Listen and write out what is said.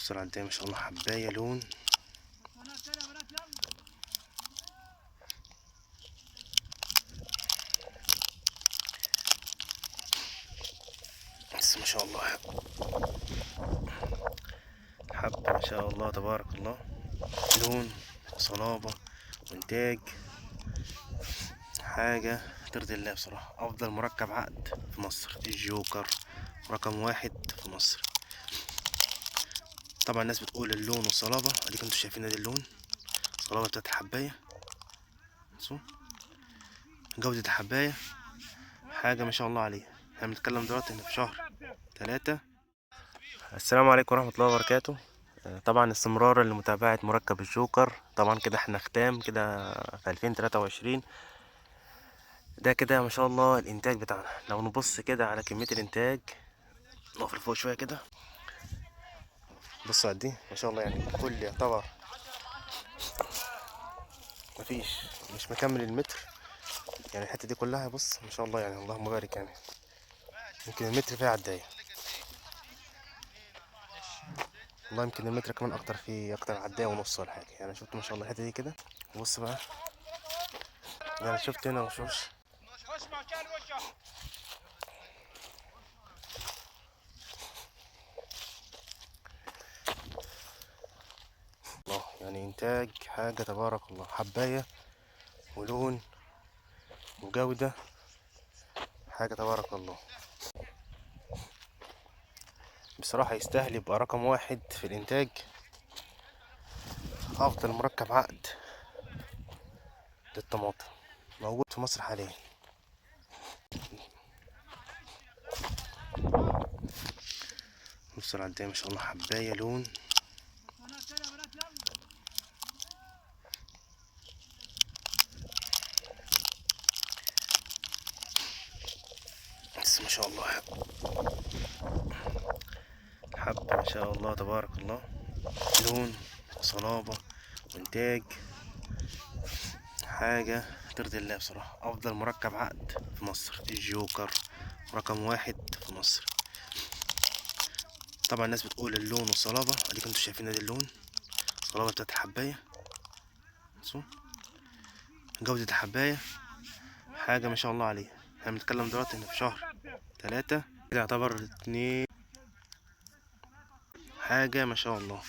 بصوا العداية ما شاء الله، حباية لون. بس ما شاء الله حبة ما شاء الله تبارك الله، لون وصلابة وانتاج، حاجة ترضي الله بصراحة. أفضل مركب عقد في مصر، الجوكر رقم واحد في مصر. طبعا الناس بتقول اللون والصلابة، اديكم انتوا شايفين ادي اللون، الصلابة بتاعت الحباية، بصوا جودة الحباية، حاجة ما شاء الله عليها. احنا بنتكلم دلوقتي ان في شهر 3. السلام عليكم ورحمة الله وبركاته. طبعا استمرارا لمتابعة مركب الجوكر، طبعا كده احنا ختام كده في 2023. ده كده ما شاء الله الانتاج بتاعنا. لو نبص كده على كمية الانتاج، نقف لفوق شوية كده، بصوا قد ايه ما شاء الله. يعني كل يعتبر مفيش، مش مكمل المتر. يعني الحتة دي كلها بص ما شاء الله، يعني اللهم بارك. يعني يمكن المتر فيها عداية، والله يمكن المتر كمان اكتر، فيه اكتر عداية ونص ولا حاجة. يعني شفت ما شاء الله الحتة دي كده، بص بقى، يعني شفت هنا وشوش. الله، يعني انتاج حاجة تبارك الله، حباية ولون وجودة، حاجة تبارك الله. بصراحة يستاهل يبقى رقم واحد في الانتاج، افضل مركب عقد للطماطم موجود في مصر حاليا. بص العداية ما شاء الله، حباية لون. بس ما شاء الله حبة ما شاء الله تبارك الله، لون وصلابة وانتاج، حاجة ترضي الله بصراحة. أفضل مركب عقد في مصر، الجوكر رقم واحد في مصر. طبعا الناس بتقول اللون والصلابة، اديكم انتوا شايفين ادي اللون، الصلابة بتاعت الحباية، بصوا جودة الحباية، حاجة ما شاء الله عليها. احنا بنتكلم دلوقتي ان في شهر 3 كده يعتبر 2، حاجة ما شاء الله.